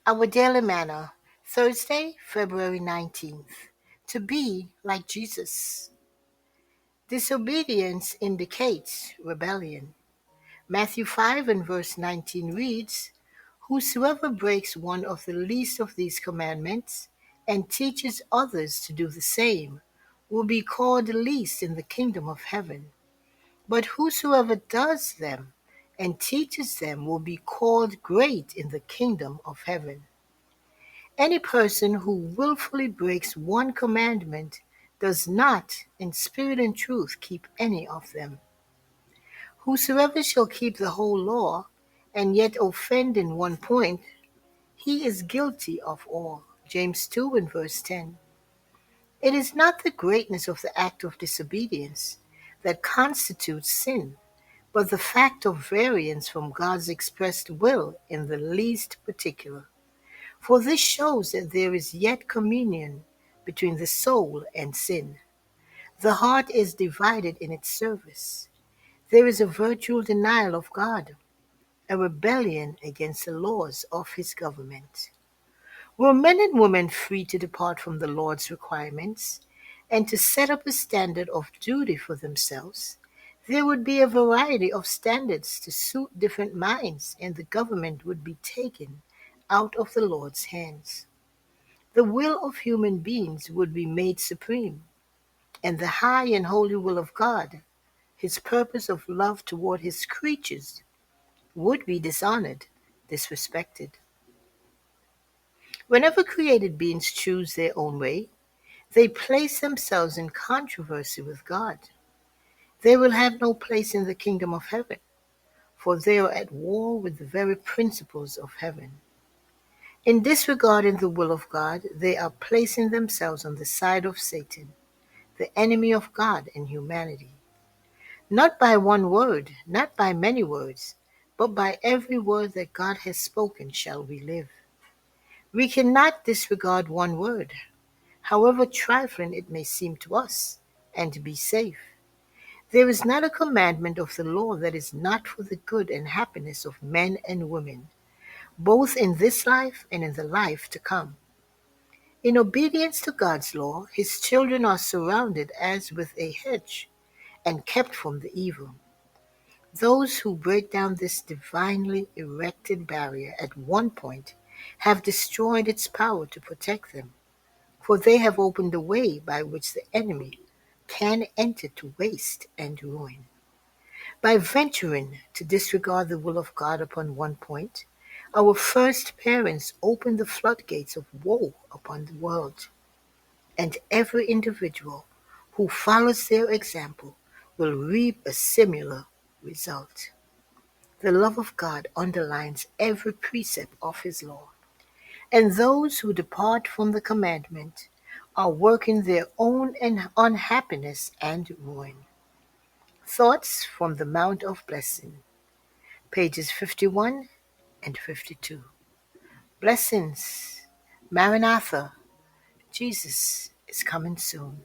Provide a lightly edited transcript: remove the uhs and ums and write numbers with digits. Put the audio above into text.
Our Daily Manna, Thursday, February 19th. To be like Jesus. Disobedience indicates rebellion. Matthew 5 and verse 19 reads, "Whosoever breaks one of the least of these commandments and teaches others to do the same will be called least in the kingdom of heaven. But whosoever does them and teaches them will be called great in the kingdom of heaven." Any person who willfully breaks one commandment does not, in spirit and truth, keep any of them. Whosoever shall keep the whole law, and yet offend in one point, he is guilty of all. James 2 and verse 10. It is not the greatness of the act of disobedience that constitutes sin, but the fact of variance from God's expressed will in the least particular. For this shows that there is yet communion between the soul and sin. The heart is divided in its service. There is a virtual denial of God, a rebellion against the laws of his government. Were men and women free to depart from the Lord's requirements and to set up a standard of duty for themselves, there would be a variety of standards to suit different minds, and the government would be taken out of the Lord's hands. The will of human beings would be made supreme, and the high and holy will of God, his purpose of love toward his creatures, would be dishonored, disrespected. Whenever created beings choose their own way, they place themselves in controversy with God. They will have no place in the kingdom of heaven, for they are at war with the very principles of heaven. In disregarding the will of God, they are placing themselves on the side of Satan, the enemy of God and humanity. Not by one word, not by many words, but by every word that God has spoken shall we live. We cannot disregard one word, however trifling it may seem to us, and be safe. There is not a commandment of the law that is not for the good and happiness of men and women, both in this life and in the life to come. In obedience to God's law, his children are surrounded as with a hedge and kept from the evil. Those who break down this divinely erected barrier at one point have destroyed its power to protect them, for they have opened a way by which the enemy can enter to waste and ruin. By venturing to disregard the will of God upon one point, our first parents opened the floodgates of woe upon the world, and every individual who follows their example will reap a similar result. The love of God underlines every precept of his law, and those who depart from the commandment are working their own unhappiness and ruin. Thoughts from the Mount of Blessing, pages 51 and 52. Blessings. Maranatha. Jesus is coming soon.